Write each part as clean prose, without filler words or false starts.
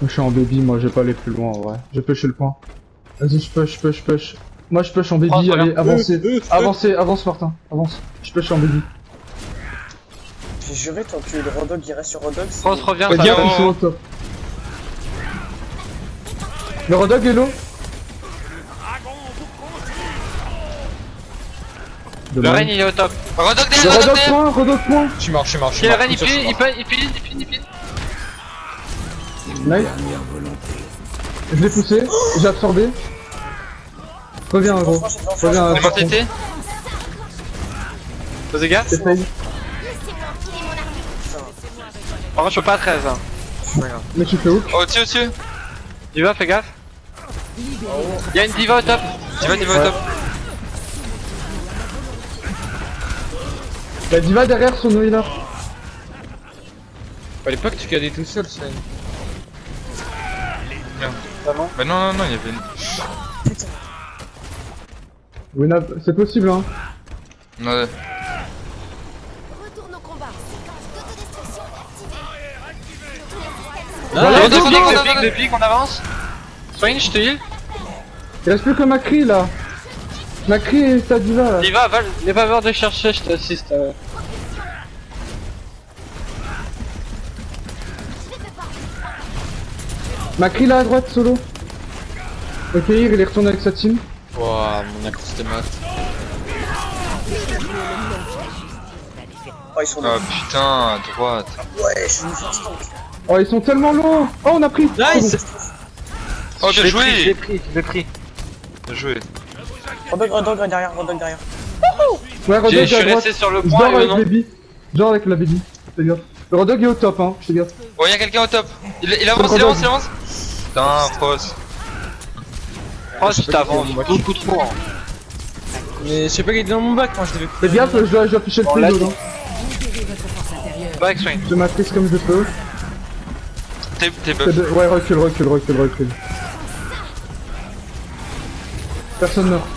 Je suis en baby, moi je vais pas aller plus loin en vrai. Je push le point. Vas-y, je push. Moi je push en baby, allez, avancez. Avance Martin, avance. Je push en baby. J'ai juré, tant que le Rodog il reste sur Rodog. France revient, Fais ça gaffe, va. ils sont au top. Le Rodog est low. Le Reign il est au top. Rodog Le derrière, Rodog point, Rodog point. Je suis mort. Si le Reign il pile. Nice. Je l'ai poussé, j'ai absorbé. Reviens gros. Reviens C'est par mort TT. Fais gaffe. contre. Essaye. Par contre je peux pas à 13 hein. Mais tu fais où? Au-dessus. Diva fais gaffe. Y'a une diva au top. Diva au top. La diva derrière son healer. Fallait pas que tu cadais tout seul, Sven. Bah non, il y avait une... Wina, c'est possible hein. Ouais. Retourne au combat. Séquence d'autodestruction activée. Voilà, Deux piques, on avance. Soigne, je te heal. Il reste plus que Macri là. Macri et sa diva là. Diva, n'aie pas peur de chercher, je t'assiste. Macri là à droite solo. Ok, il est retourné avec sa team. Wouah, mon accroche de mat. Oh, ils sont Oh putain, à droite. Ouais, je suis une force tank. Oh, ils sont tellement longs. Oh, on a pris. Nice. Oh, bien joué. Je l'ai pris. Bien joué. Rodog derrière. Ouais, Rodog Je à suis droite. resté sur le Je point dors et le avec nom. baby. Je dors avec la baby. Fais gaffe. Le Rodog est au top hein, fais gaffe. Oh, y'a quelqu'un au top. Il avance. Putain, Frost. Oh, je t'avance beaucoup trop. Hein. Mais je sais pas qu'il était dans mon bac, moi je devais. Fais gaffe, je dois afficher le On prix l'a dedans. Back swing. Je matrice comme je peux. T'es buff. Ouais, recule. Personne meurt.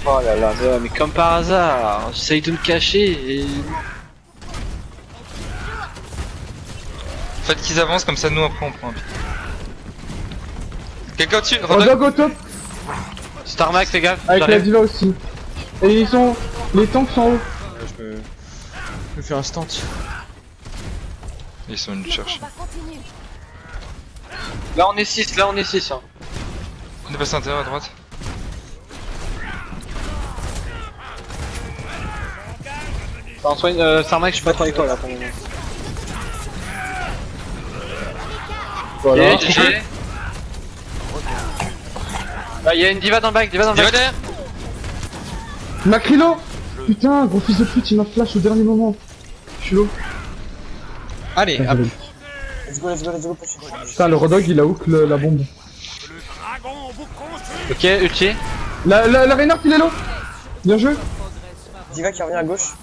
Oh là là, mais comme par hasard, j'essaye de me cacher et... Faites qu'ils avancent comme ça, nous après on prend un pied. Quelqu'un au-dessus, Rodog. Rodog au top. Starmax, fais gaffe, Avec la j'arrive. diva aussi. Et ils sont... Les tanks sont en haut. Je me fais un stand. Ils sont venus chercher. Combat continue. Là on est 6, hein. On est passé à l'intérieur à droite. Enfin, soigne, Starmax, je suis pas trop avec toi là pour le moment. Voilà. Et GG. Ah, y'a une diva dans le bac, Diva derrière. Macrilo. Putain, gros fils de pute, il m'a flash au dernier moment. Je suis low. Allez, hop. Let's go, push. Putain, le Rodog il a hook la bombe. Ok, ulti. La Reinhardt il est low. Bien joué. Diva qui revient à gauche.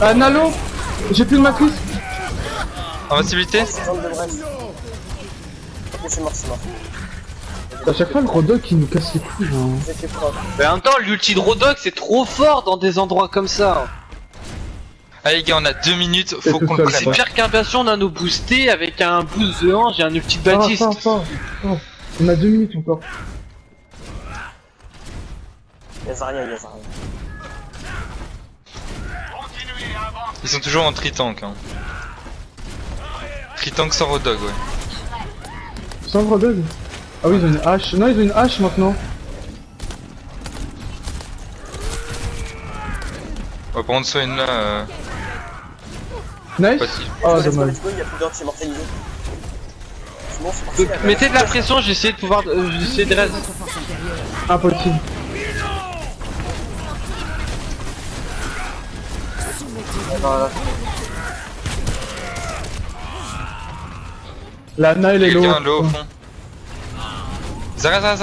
Ah, Nalo. J'ai plus de matrice. Invincibilité. Zone de bref. Ok, c'est mort. À chaque fois le Rodog il nous casse les couilles hein. J'ai fait preuve. Mais en même temps, l'ulti de Rodog c'est trop fort dans des endroits comme ça. Allez les gars, on a 2 minutes, faut tout qu'on seul, le C'est prenne. pire qu'inversion, on a nos boostés avec un boost de hanche et un ulti de Baptiste. Attends. On a 2 minutes encore. Y'a Zarya. Ils sont toujours en tritank. Hein. Tritank sans Rodog, ouais. Sans Rodog. Ah oui ils ont une hache. Non ils ont une hache maintenant. On va prendre soit une là. Nice. Facile. Ah Let's go, dommage. let's go, y'a plus d'or, c'est mortalisé. C'est bon, c'est parti. Donc, mettez de la pression, j'ai essayé de pouvoir... j'ai essayé de rester. Impossible. La Ana elle est low. Quelqu'un low au fond. Zara.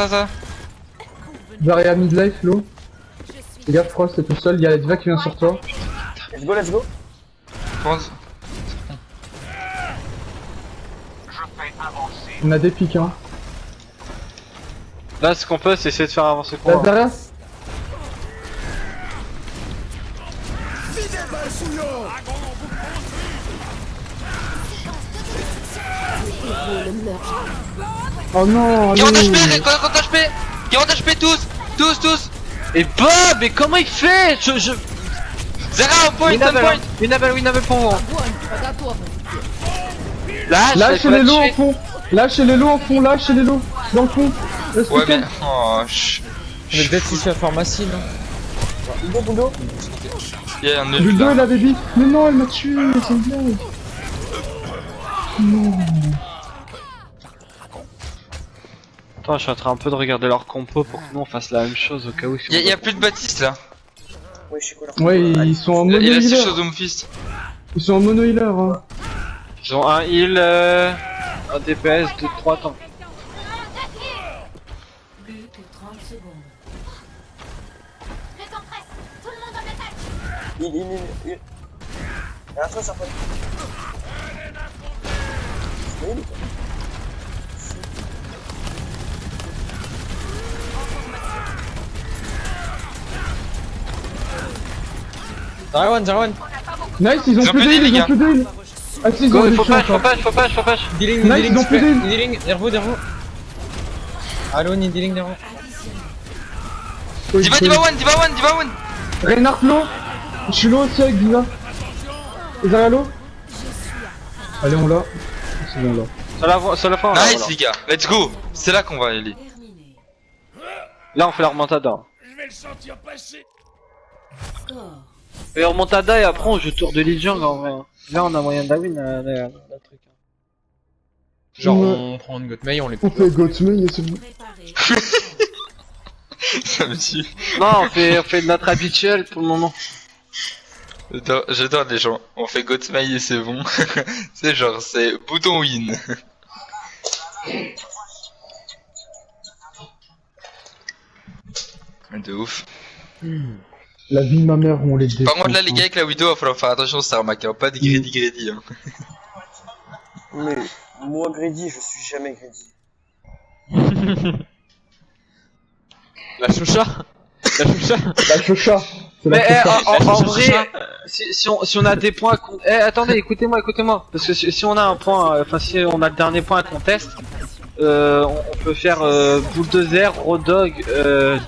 Zarya midlife low. Fais gaffe Frost t'es tout seul, il y a la diva qui vient sur toi. Let's go. Pense. On a des pics hein. Là, ce qu'on peut, c'est essayer de faire avancer le La combat. Zarya. le meurtre. Oh non, 40 allez. HP, 40 HP 40 HP tous. Et Bob, mais comment il fait? Zera, on point, on point. Winnable pour vous. Lâchez les lots en fond. Lâchez les lots en fond, lâchez les lots. Dans le fond. Laisse Ouais, le mais. camp. Oh, Mais peut-être si c'est la pharmacie, non? Bulldo. il y a un nœud Buldo là. et la baby. Mais non, elle m'a tué, c'est une blague. Non. Attends, je suis en train un peu de regarder leur compo pour que nous on fasse la même chose au cas où. Il y a plus de Baptiste là. Oui, je suis cool. Ouais, ils sont en mono Il a 6 healer. choses Home Fist. Ils sont en mono healer. Hein. Ils ont un heal, un DPS de 3 temps. Plus que 30 secondes. Le temps presse. Tout le monde en attaque. Il. Et un truc, ça peut. Oui, Zarawan. Nice, ils ont plus d'heal, les ils ont gars. plus d'heal. Ah si, ils Go, ont il des faut chiens pas, encore. faut pas. Dealing, Nice, dealing, ils ont plus d'heal. dealing, nerveux. Allo, ni dealing, nerveux. Oui, Diva one. Reinhardt low. Je suis low aussi avec Diva. Ils arrivent à low. Allez, on l'a. C'est bon là. Sur la fin, Nice voilà. les gars, let's go. C'est là qu'on va aller. Terminé. Là on fait la remontada. Score. Et remontada et après on joue tour de Lijiang en vrai. Là on a moyen de la win, le truc. Genre, Ouais. on prend une Gotmei, on les On fait Goatman et c'est bon. Préparé. Ça me tue. Non, on fait notre habituel pour le moment. J'adore les gens. On fait Gotsmail et c'est bon. C'est genre, c'est bouton win. De ouf. La vie de ma mère, on les défonce. Par contre, là, les gars, avec la Widow, il va falloir faire attention, ça remarque, hein. Pas de greedy. Hein. Mais moi, Greedy, je suis jamais Greedy. La choucha. La chocha. C'est la Mais eh, chocha. en vrai, si on a des points qu'on... Eh attendez, écoutez-moi. Parce que si on a un point, enfin si on a le dernier point qu'on teste, on peut faire Bulldozer, Rodog,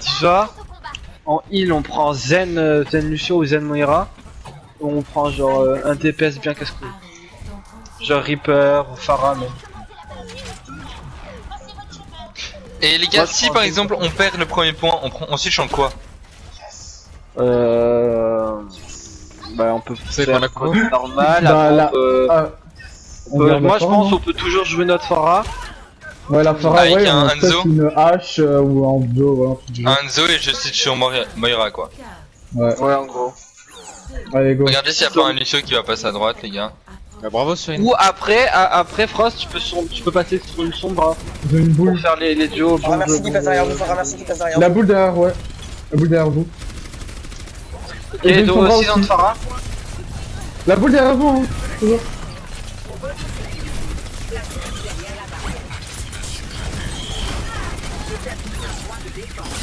Diva. En heal on prend Zen Lucio ou Zen Moira. On prend genre un DPS bien casse-couille. Genre Reaper ou Pharah même. Et les gars, Moi, je si prends par des- exemple on perd le premier point, on switch en quoi? Bah on peut C'est faire pas la quoi normal, Bah, après, là, on on peut- garde moi la je forme, pense hein. on peut toujours jouer notre Pharah. Ouais, la Pharah, Avec ouais, un on Hanzo. teste une hache ou un dos, voilà, un truc du genre. Un Enzo et je switch sur Moira quoi. Ouais, Ouais en gros. allez, go. Regardez s'il y a pas un Lucio qui va passer à droite, les gars. Bah, bravo, Swain. Ou après Frost tu peux passer sur une sombra Ils ont une pour boule. faire les duos. Ramassez qui passe derrière vous, ramassez qui passe derrière La vous. boule derrière, ouais. La boule derrière vous. Et une de sombra aussi dans aussi. le Pharah. La boule derrière vous, hein. C'est bon.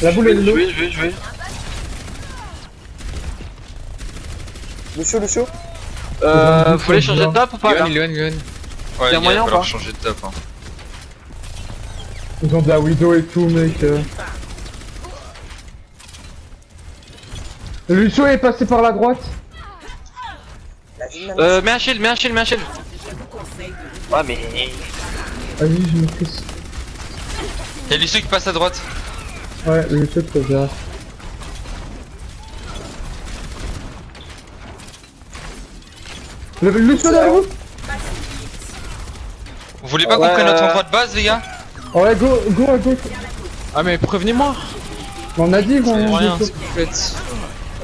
La boule, elle est low. Je vais. Lucio. Faut les changer de top ou pas là? Luan. Ouais, Y a les gars, il moyen va ou falloir pas changer de top. Hein. Ils ont de la Widow et tout, mec. Le Lucio est passé par la droite. La vie de ma mère. Mets un shield. Ouais mais... Vas-y, je me fais. Y'a Lucio qui passe à droite. Ouais, le Lucio est derrière. Le Lucio derrière vous. Vous voulez pas Ouais, qu'on prenne notre endroit de base, les gars? Ouais, go à gauche. Ah, mais prévenez-moi. On a dit qu'on Rien, Lucio. ce que vous faites.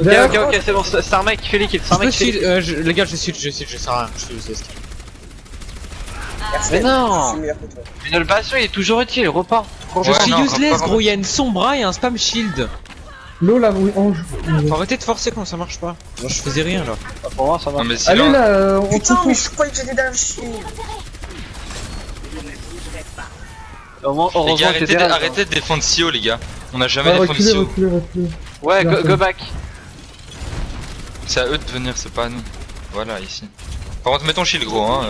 Derrière. Ok, c'est bon, c'est un mec qui fait l'équipe, Je peux shield, les gars, je shield, je sers à rien. Je suis esquive. Merci, Mais non. Je suis meilleur que toi. Mais le bastion il est toujours utile, repart. Je suis non, useless, pas- gros. Y'a une sombra et un spam shield. L'eau là, oui, ange. Faut arrêter de forcer quand ça marche pas. Moi, je faisais rien là. Pour moi ça va. Non, mais si Allez là, là, on Putain, se mais fout. je croyais que j'étais dans le chien. Heureusement les gars, que t'es derrière, arrêtez de défendre Sio, les gars. On a jamais Ouais, défendu reculez, Sio. reculez. Ouais, go back. C'est à eux de venir, c'est pas à nous. Voilà, ici. Par contre, mets ton shield, gros, hein.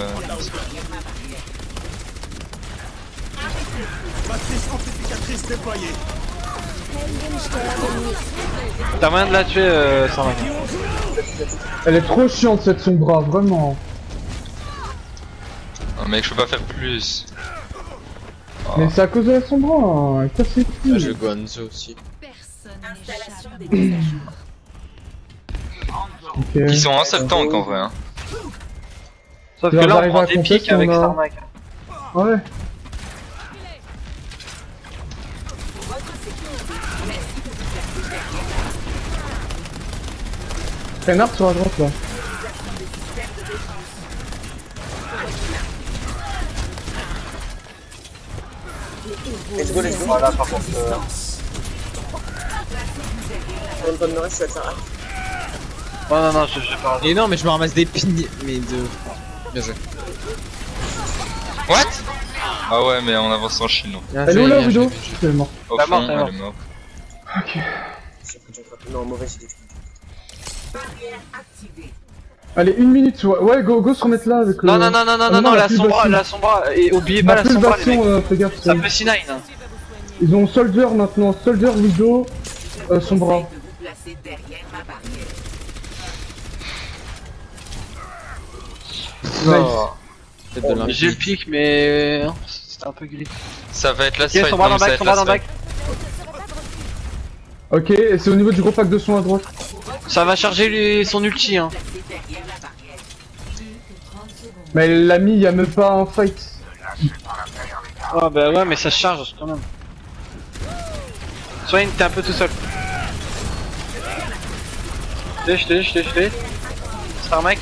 T'as moyen de la tuer, Sarmak. Elle est trop chiante cette Sombra, vraiment. Oh mec, je peux pas faire plus. Mais c'est à cause de la Sombra, hein. Ça c'est Là, cool. j'ai Gonzo aussi. Personne n'échappe. Ok. Ils sont un seul tank en vrai. Hein. Sauf Là, que là, on j'arrive prend à des compter pics si on avec a- Sarmak. Ouais. Reinhardt sur la droite là. Let's go, let's go. Voilà, par contre. Pour une bonne Norris, tu vas te faire hack. Non, j'ai pas. Et non, mais je me ramasse des pignes. Mais de. Bien joué. What? Ah ouais, mais on avance en chine. Bien Elle est où là, bien joué, Rudo? bien joué. C'est mort. Au La fond, mort, elle la est mort. morte. J'ai pris ton frappe. Non, mauvaise idée. Allez, 1 minute, ouais, go se remettre là avec le... Non, la la plus sombra, bastion. la sombra. Et oubliez On pas a la plus de sombra, les mecs. bastion, fais gaffe. Ça peut C9. Hein. Ils ont Soldier maintenant, Soldier, Widow, Sombra. Non. Peut-être de l'impi. J'ai le pic, mais. C'était un peu gris. Ça va être la Ok, fight. sombra non, dans mais le ça back, va être sombra la dans le fight. back. Ok, et c'est au niveau du gros pack de soins à droite. Ça va charger son ulti, hein. Mais elle l'a mis, y'a même pas un fight. Ah bah ouais, mais ça charge quand même. Swain, t'es un peu tout seul. Je t'ai. Starmike.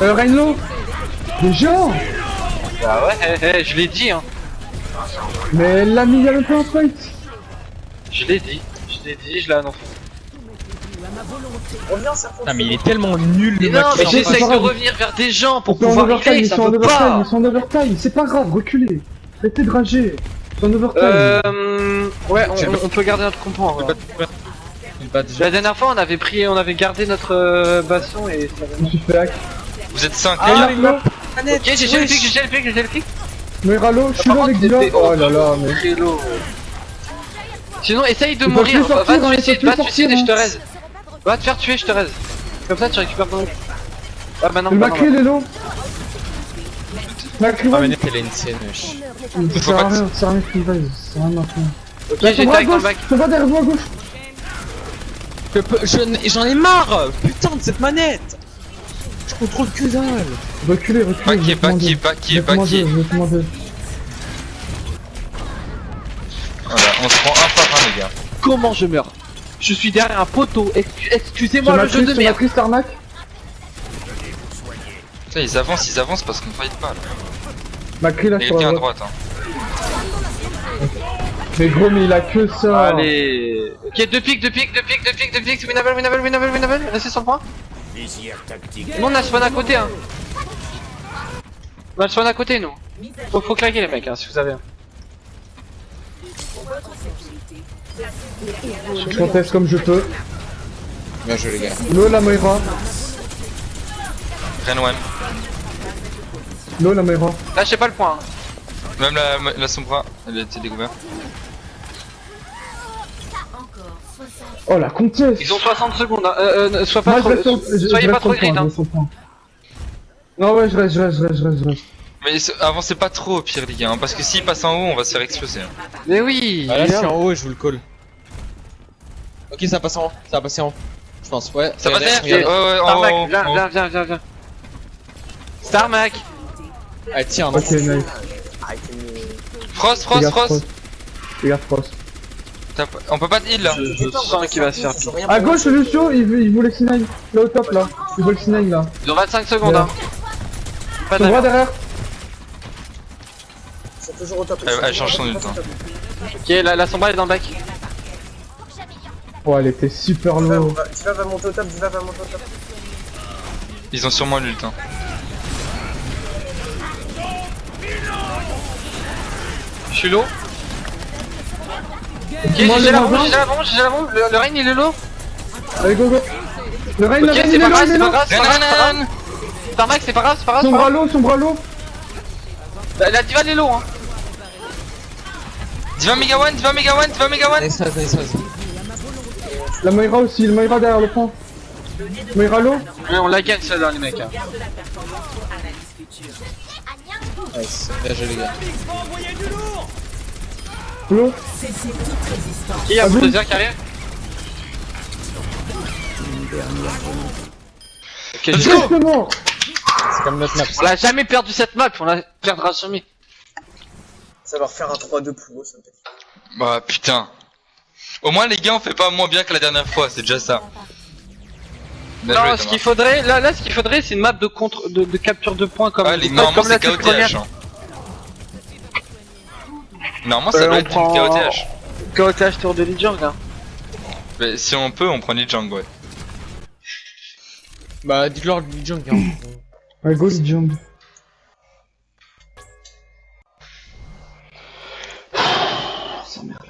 Rainlow. Déjà. Bah ouais, je l'ai dit, hein. Mais elle l'a mis, y'a même pas un fight. Je l'ai dit, je l'ai annoncé. Reviens, ça Ah, mais il est tellement nul le Mais non, mais mec. j'essaye de grave. revenir vers des gens pour Ils sont en pouvoir overtime, healer, ils ça sont en peut overtime, pas. ils sont en overtime. C'est pas grave, reculez. Arrêtez de rager. Ils sont en overtime. Ouais, on peut garder notre compo en vrai. Il bat déjà. La dernière fois, on avait gardé notre bastion et ça Je me suis fait hack. Vous êtes 5. Ah, Rainlow. Ok, j'ai le pic. Moira low, je suis là avec Dylan. Oh là là, mais... Hello. Sinon, essaye de Ils peuvent mourir. plus sortir, Va hein, te ils suicider, peuvent va plus te suicider, je sortir, te raise. Va te faire tuer, je te raise. Comme ça, tu récupères ton. Ah bah non, Le bah Macri, il est low. Macri, Ah, ouais. mais elle est insane, wesh. Ça sert à rien, ça sert à rien qu'il vaille, ça sert à rien maintenant. Ok, j'ai tag dans le back. On va derrière vous à gauche. J'en ai marre. Putain de cette manette. Je contrôle que dalle. Reculez. Backé. Voilà, on se prend un par un, les gars. Comment je meurs? Je suis derrière un poteau. Excusez-moi le jeu de Sur merde. Macri, Starmac. Putain, ils avancent parce qu'on fight pas là. Macri là Il y a sur la quelqu'un à droite. droite. Hein. Mais gros, mais il a que ça. Allez. Ok, deux pics. Winnable. Restez sur le point. Nous on a spawn à côté, hein. On a le spawn à côté, nous. Faut claquer les mecs, hein, si vous avez. Je conteste comme je peux. Bien joué, les gars. Low la Moira. Renwan. Low la Moira. Lâchez pas le point. Hein. Même la Sombra, elle a été découverte. Encore 60. Oh la conteste. Ils ont 60 secondes. Hein. Sois pas Moi, trop. je reste sur- je Soyez reste pas trop sur le grid, point, hein. je reste sur le point. Non ouais, je reste. Mais avancez pas trop au pire, les gars, hein, parce que s'ils passent en haut, on va se faire exploser. Hein. Mais oui. Ah, là, je suis en haut et je vous le call. Ok, ça passe en haut. Ça va passer en haut. Je pense, ouais. Ça va Regardez, derrière. regardez. Ouais, en Starmac, haut. viens. Starmac. Allez, tiens, non. Ok, nice. Frost. Regarde Frost. On peut pas de heal là. Je sens qu'il va se faire piquer. À gauche, Lucio, il voulait le C9. Là au top là. Il veut le C9 là. Ils ont 25 secondes, hein. Pas Tu vois d'ailleurs. derrière. Ils sont toujours au top. Elle change son ult, hein. Ok, la sombra est dans le bac. Oh, elle était super low. Diva va monter au top, Ils ont sûrement l'ult. Hein. Je suis low. Ok, Moi, j'ai le la Morgan. bombe. Le Rain il est low. Allez, go. Le Rain, Ok, c'est pas grave, c'est pas grave. Ren. Starmac, c'est pas grave. Son bras low. La diva elle est low hein. Diva Mega One, Diva Mega One, Diva Mega One. Nice, nice, nice, nice. La Moira aussi, le Moira derrière le point. Moira low. Ouais, on la gagne celle-là les mecs. Hein. Nice. Bien joué les gars. Low. Qui a bulldozer qui arrive? Ok, Let's j'ai- go. Exactement. C'est comme notre map. On l'a jamais perdu cette map, on la perdra jamais. Ça va leur faire un 3-2 pour eux, ça peut être. Bah putain. Au moins les gars on fait pas moins bien que la dernière fois, c'est déjà ça. Bien joué, Non, ce Thomas. qu'il faudrait, là, ce qu'il faudrait, c'est une map de contre, de capture de points comme, Ah, les, comme normalement la c'est toute première. KOTH. Hein. Normalement ça doit on être une prend- KOTH. KOTH tour de Lijiang là. Mais si on peut, on prend les Jung, ouais. Bah, dites-leur le junk, hein. Ouais, go Lijiang.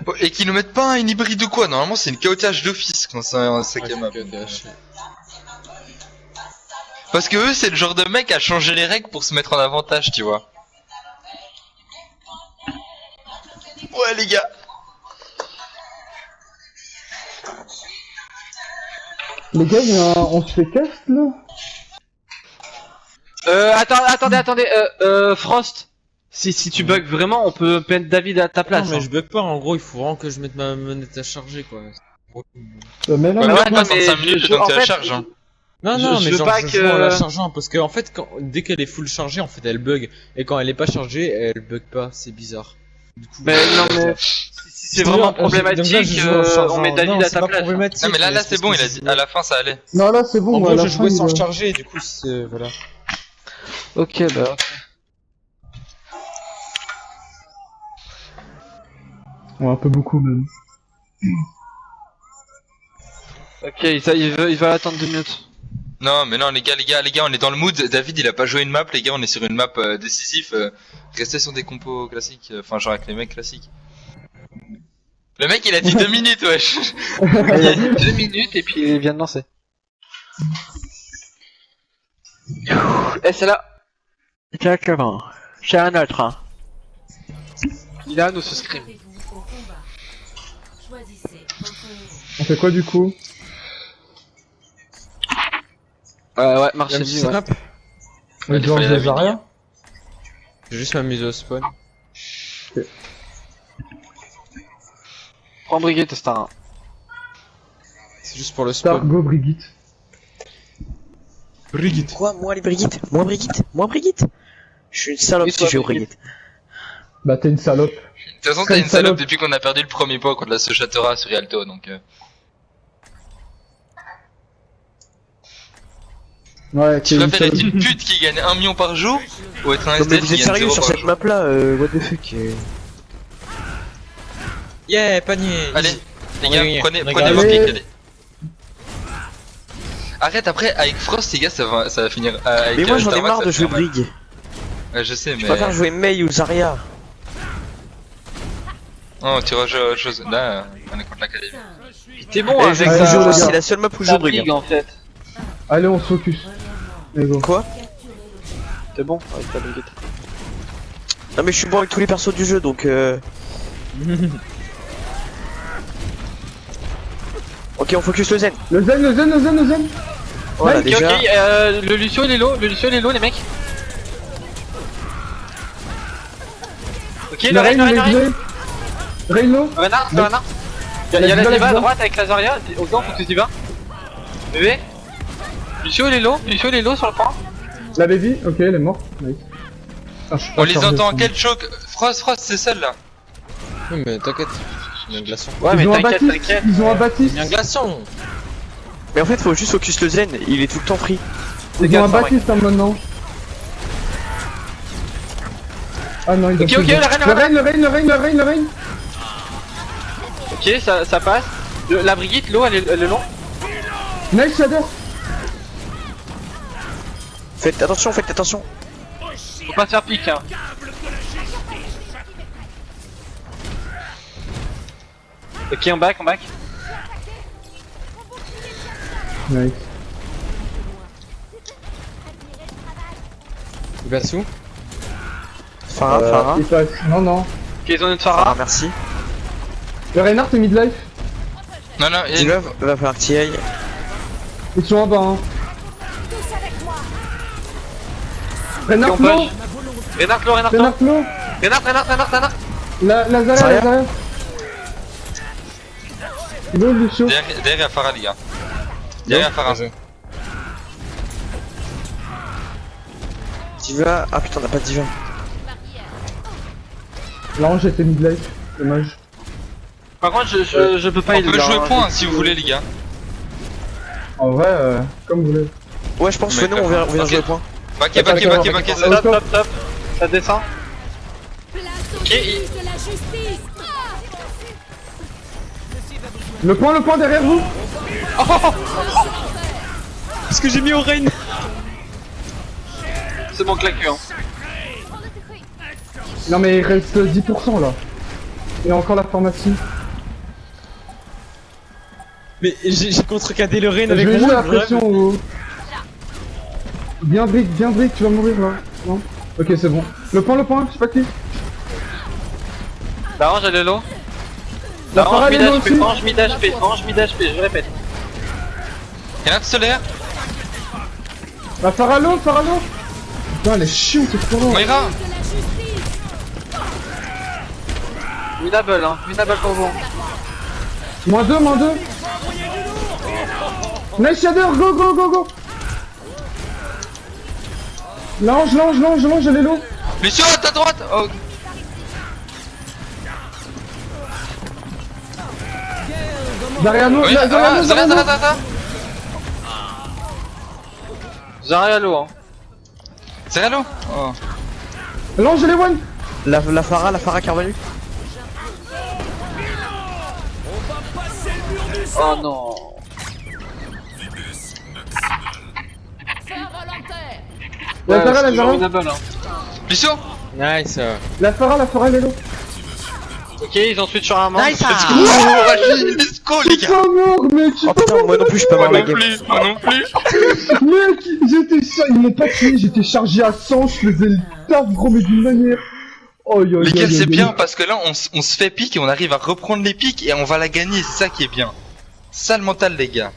Oh, et qu'ils nous mettent pas un hybride ou quoi, normalement c'est une KOTH d'office quand c'est un cinquième map. Parce que eux c'est le genre de mec à changer les règles pour se mettre en avantage, tu vois. Ouais les gars. Les gars, on se fait cast là. Attendez, Frost. Si tu bugs vraiment, on peut mettre David à ta place. Non, mais hein. je bug pas, en gros, il faut vraiment que je mette ma manette à charger, quoi. Mais là, Ouais, ouais, mais non, 65 mais minutes je- le temps en que ça fait, charge. Hein. Non, Je- non, je mais veux genre, pas je que- joue en la chargeant, parce que, en fait, dès qu'elle est full chargée, en fait, elle bug. Et quand elle est pas chargée, elle bug pas, c'est bizarre. Du coup, Mais non, mais si c'est vraiment problématique, on met David à ta place. Non mais là c'est bon, il a dit à la fin ça allait. non, là c'est bon. En à gros, la je fin, jouais il sans a- charger, du coup, c'est. Voilà. Ok, bah. Ouais, un peu beaucoup même. Ok, il va attendre 2 minutes. Non mais non les gars, on est dans le mood. David il a pas joué une map, les gars, on est sur une map décisif. Restez sur des compos classiques, enfin genre avec les mecs classiques. Le mec il a dit 2 minutes wesh. Il a dit 2 minutes et puis il vient de lancer. Et c'est là. Exactement. C'est un autre. Hein. Il a nous ce scream. Préparez-vous au combat. Choisissez votre héros. On fait quoi du coup? Ouais, Il Marcelli, ouais. On il joue en fallait la Zazaria. J'ai juste m'amuser au spawn. Prends Brigitte, Star 1. C'est juste pour le spawn. Star, go Brigitte. Brigitte. Quoi, moi les Brigitte? Moi Brigitte? Je suis une salope Et si toi, je vais aux Brigitte Brigitte. Bah t'es une salope. De toute façon Très t'as une salope salope. depuis qu'on a perdu le premier pot contre la Sochatora sur Rialto donc Ouais, tu t'es une préfères être salope. une pute qui gagne 1 million par jour ou être un Non mais SDF vous qui êtes gagne sérieux 0 sur par cette jour? map là, what the fuck Yeah, panier. Allez, les On gars, a gagné. prenez On a vos gagné. clics, allez. Arrête après, avec Frost, les gars, ça va finir. Avec, Mais moi j'en ai Starman, marre ça de va jouer finir mal. Brig. Ouais, je sais, Je mais. préfère jouer Mei ou Zarya. Oh, tu rejoues à autre chose. Là, on est contre l'académie. T'es bon Eh, avec je ça, joue- les gars. C'est la seule map où je ta joue Brig. Brig en fait. Allez, on se focus. Allez, go. Quoi? T'es bon avec ta Brigitte. Non mais je suis bon avec tous les persos du jeu donc Ok, on focus le zen. Le zen, le zen, le zen, le zen. Voilà Ok, déjà. ok, le Lucio il est low, les mecs. Ok, le Rein, le Rein. Reino. Renard. Il y a La la diva, diva à la droite avec la Zarya. Au gant, faut que tu vas. Bébé. Lucio il est low sur le point. La baby, ok, elle est morte. Nice. Ah, je suis pas On les chargé, entend en c'est quel choc? Frost, c'est celle-là. Oui, mais t'inquiète. Il y a un glaçon. Ouais, bon. mais Ils ont un t'inquiète, Baptiste. t'inquiète. Ils ont un Baptiste. Il y a un glaçon. Mais en fait faut juste focus le zen, il est tout le temps free. Ils ont un gars, Baptiste hein, maintenant. Ah non, ils ont Ok, plus ok, de- le Rein. Ok, Ok, ça passe. La Brigitte, l'eau, elle est long. Nice Shadow. Faites attention. Faut pas se faire pique, hein. Ok, on back. Nice. Il passe où? Farah. Il passe. Non, non. Ok, ils ont une Farah, Farah. merci. Le Reinhardt est midlife. Non, non, il y a Dis-le, va falloir que t'y ailles. Ils sont en bas, hein. Ok, Reinhardt, on non. push. Renard, low, Renard, low. Reinhardt, non. Renard. La Zarya, Zarya. la Zarya. Il est où, Lucio? derrière, il y a Farah, les gars. Derrière Farah. Diva. Ah putain, on a pas de Diva. Non, j'étais midlife. Dommage. Par contre, je peux pas On y peut jouer point si vous voulez, les gars. En vrai, comme vous voulez. Ouais, je pense que Mais nous on vient ok. jouer au point. Backé, Top. Ça descend. Ok, de la justice. Le point derrière vous. Qu'est-ce que j'ai mis au Reign? c'est bon claqué, hein. Non, mais il reste 10% là. Et encore la pharmacie. Mais j'ai contre-cadé le Reign Je avec vais mon jouer la ult, pression au... Bien brick, tu vas mourir là. Non. Ok, c'est bon. Le point, je sais pas qui. La range elle est low. La La Farah, range elle est low mid-HP, aussi. range mid-HP, je répète. Il y en a un de solaire. La Farah low. Putain, elle est chiante cette Farah. Moira. De la justice. Winnable, hein. Winnable pour vous. -2. Nice Shader, go. L'ange, elle est low. Lucio, à ta droite. Oh. Zarya low, Oui, Zarya low. Zarya. Zarya low, hein. Zarya low. Oh. L'ange, elle est one. La Farah qui est revenue. Oh non. La Farah, c'est la toujours Zarya. winnable, hein. Lucio. Nice. La Farah, elle est low. Ok, ils ont switch sur un manche. Nice. Let's go, les gars. Oh mort, mec. Oh putain, moi non plus, je peux pas Moi voir la non game. plus, moi non plus. Mec, ils m'ont pas tué, j'étais chargé à 100, je faisais le taf gros mais d'une manière. Oh yo Les gars, c'est bien parce que là, on se fait pique et on arrive à reprendre les piques et on va la gagner. C'est ça qui est bien. Ça le mental, les gars.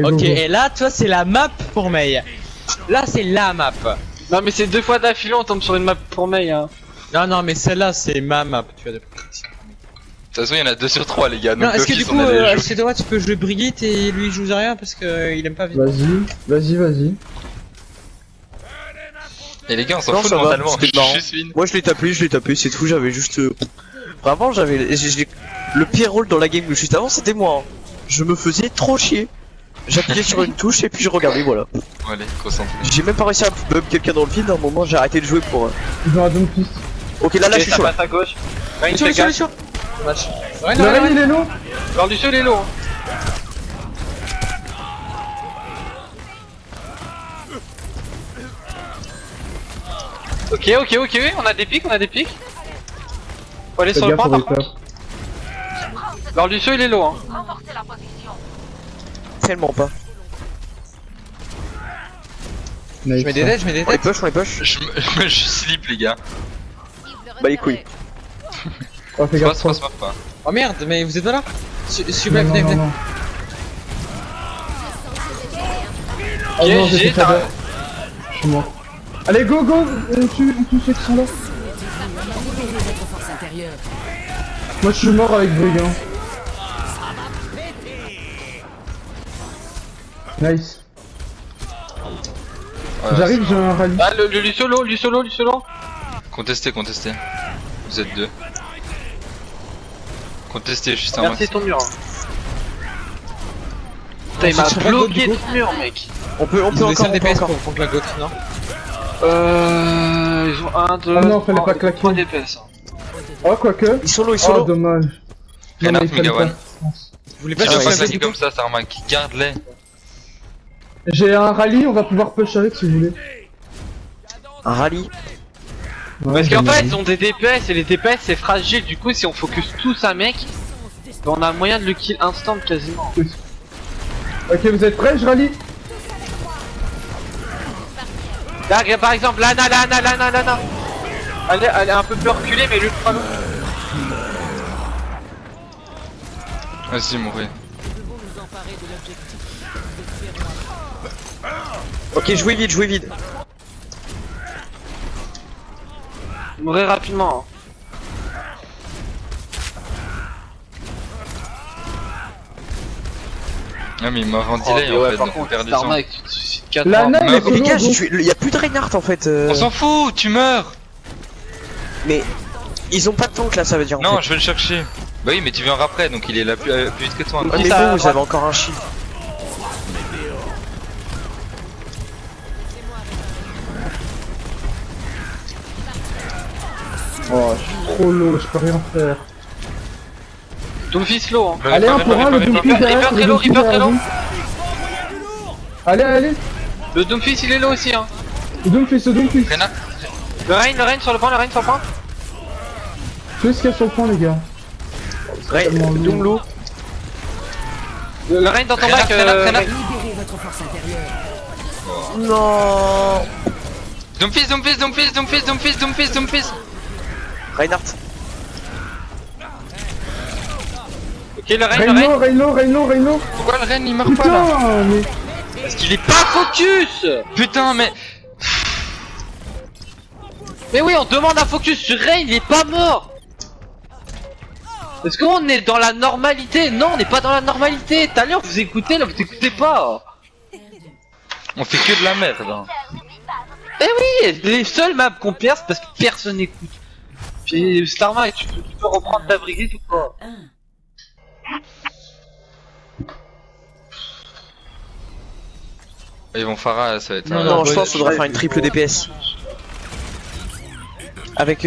Ok, et là, toi, c'est la map pour Mei. Là, c'est la map. Non mais c'est 2 fois d'affilée, on tombe sur une map pour Mei, hein. Non, mais celle-là, c'est ma map. Tu vois, De toute façon, il y en a 2 sur 3, les gars. Donc non, est-ce que du d'office, coup, on a les jeux. chez toi, tu peux jouer Brigitte et lui il joue Zarya parce qu'il aime pas vite. Vas-y. Et les gars, on s'en Non, fout ça va, mentalement. c'était marrant. Je suis Moi je l'ai tapé, c'est tout, j'avais juste... Vraiment, le pire rôle dans la game juste avant, c'était moi. Hein. Je me faisais trop chier. J'appuyais sur une touche et puis je regardais, voilà. Bon, allez, concentré. J'ai même pas réussi à bump quelqu'un dans le vide, à un moment j'ai arrêté de jouer pour... Ils ont un dome fist. Ok, là Ok, je suis ça chaud. passe à gauche. Reign Sur, fait sur, gaffe. sur. Le Reign, il est low. Alors Lucio il est low, hein. Ok, on a des pics, Faut aller Fais sur le gaffe point au par Reaper. contre. Alors Lucio il est low, hein. Tellement pas. Nice. Je mets des têtes, On les push. Je slip, les gars. Bah les couilles. Oh, fais gaffe. Passe pas. Oh merde, mais vous êtes pas là? Non, Venez. non. Oh non, GG, j'ai fait Shader. Je suis mort. Allez, go. On tue ceux qui sont là. Moi, je suis mort avec Brigand. Nice. J'arrive, j'ai un rallye. Ah, le Lucio low. Contestez. Vous êtes 2. Contestez juste un max. Merci ton mur. Putain, il m'a bloqué ton mur, mec. On peut Ils ont laissé encore, un DPS pour que la gote, non? Ils ont 1, 2, Ah non, fallait pas claquer. 3 DPS. Oh, quoique. Ils sont low. Oh, dommage. Non, Renard, mais il fallait Megawan. pas. Vous voulez Tu pas vas ouais, pas chercher un claquer peu comme ça, Tarmac. Garde-les. J'ai un rallye, on va pouvoir push avec si vous voulez. Un rallye. Ouais, Parce j'ai qu'en un fait, rallye. ils ont des DPS et les DPS c'est fragile. Du coup, si on focus tous un mec, on a moyen de le kill instant quasiment. Ok, vous êtes prêts? Je rallye. Là, regarde, par exemple, Lana. Elle est un peu plus reculée, mais l'ultra long. Vas-y, mourir. Ok, jouez vite, jouez vite. Mourir rapidement. Ah, mais il m'a en delay en fait, donc on perd du temps. Starmike, tu te suicides 4 La fois. nana, elle est Mais les gars, solo, j'ai tué. Y'a plus de Reinhardt en fait. On s'en fout, tu meurs! Mais ils ont pas de tank là, ça veut dire. En Non, fait. je vais le chercher. Bah oui, mais tu viens après, donc il est là plus vite que toi. Ouais, Qui mais ça, vous, vous droite avez encore un shield. Oh, je suis trop low, je peux rien faire. Doomfist low, hein. Allez, un pour un, le Doomfist Reaper derrière, très le low, Doomfist Reaper très derrière low. vous. Allez, allez, Le Doomfist il est low aussi, hein. le Doomfist, le Doomfist. Renard, Le Reign sur le point, le Reign sur le point. Tuez ce qu'il y a sur le point, les gars. Ouais, tellement lourd. Doomlo. Le Reign dans ton Renard, bac, Renard, Renard. Reign. Non. Doomfist. Reinhardt. Ok, le Reign. Reyno. Pourquoi le Ren il meurt pas là? Putain, mais... Parce qu'il est pas focus. Putain, mais. Mais oui, on demande un focus sur Reign, il est pas mort. Est-ce qu'on est dans la normalité? Non, on n'est pas dans la normalité. Tout à l'heure, vous écoutez, là, vous écoutez pas. On fait que de la merde. Hein. Eh oui, les seules maps qu'on perd, c'est parce que personne n'écoute. Puis Starmike, tu peux reprendre ta brigade ou pas? Ils vont Pharah, ça va être. Non, je pense qu'on devrait faire une triple DPS. Avec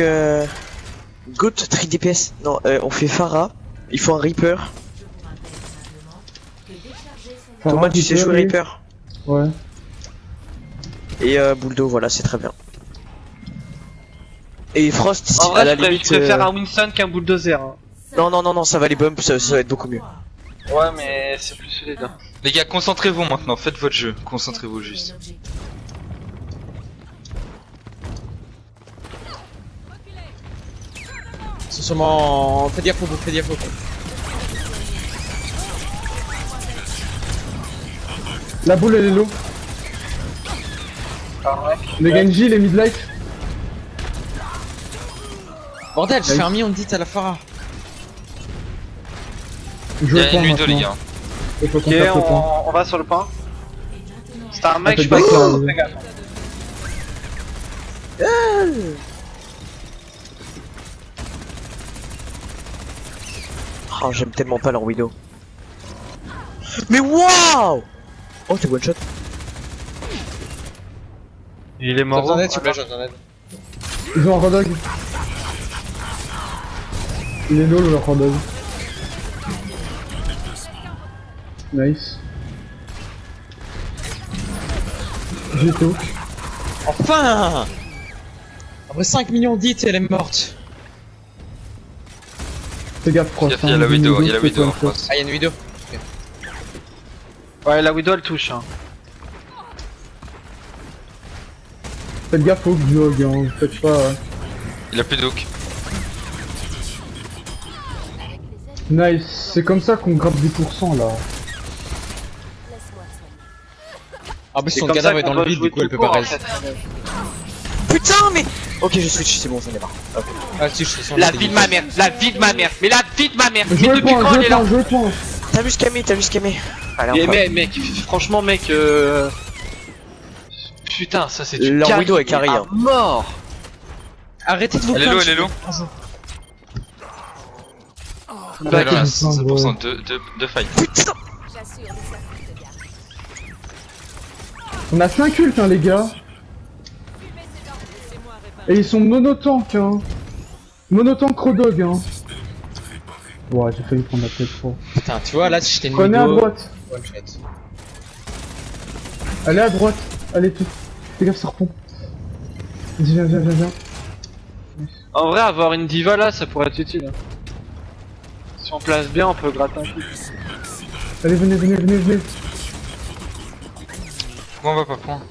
Goat, tri DPS. Non, on fait Pharah. Il faut un Reaper. Thomas, tu sais jouer Reaper. Ouais. Et Bulldo, voilà, c'est très bien. Et Frost, En à la vrai, limite. je préfère un Winston qu'un bulldozer. Hein. Non, ça va les bumps, ça va être beaucoup mieux. Ouais, mais c'est plus solide. Hein. Les gars, concentrez-vous maintenant, faites votre jeu. Concentrez-vous juste. C'est sûrement. Fais gaffe au bout, fais gaffe au bout. La boule, elle est low. Le Genji, les mid-life. Bordel, je fais un million de hits à la Pharah. Il y a une Ludo, les gars. Il faut qu'on Ok, fasse le point. on va sur le point. Starmike, Ah, je sais pas fais si gaffe, fais gaffe. Oh, j'aime tellement pas leur Widow. Mais waouh! Oh, t'es one shot. Il est mort. J'en ai, tu peux, j'en ai. Ils ont un Rodog. Il est low, le Rodog. Nice. J'ai tout. Enfin! Après 5 millions de hits, elle est morte. Fais gaffe, Frost. Il y a la Widow, il y a la Widow en face. Ah, y'a une vidéo. Ouais, la Widow elle touche. Hein. Faites gaffe au jog, hein. Faites pas. Il a plus de hook. Nice. C'est comme ça qu'on grappe 10% là. Ah, bah, C'est son comme cadavre ça est dans qu'on le doit vide, jouer du coup, elle tout peut pas court, en rester. fait. Putain, mais. Ok, je switch, c'est bon, ça démarre. Ah, si, je suis son La vie de ma mère, la vie de ma mère, mais la vie de ma mère. Mais Jouez le depuis point, quand jouez elle le est là? point, jouez le point. T'as vu ce camé. Allez, Mais on va. mec, franchement mec, putain, ça c'est du Leur carry, Widow est carry, à hein. mort. Arrêtez de vous Elle est low, elle est low. Elle est low, à 100% de fight. Putain! On a 5 ults, hein, les gars. Et ils sont monotank, hein. Monotank Rodog, hein. Ouais, j'ai failli prendre la tête trop. Putain, tu vois, là, si j'étais une Prenez à vidéo. droite. One shot. Allez à droite. Allez, tout. Fais gaffe, ça repompe. Vas-y, viens. En vrai, avoir une diva là, ça pourrait être utile. Hein. Si on place bien, on peut gratter un coup. Allez, venez. Pourquoi on va pas prendre?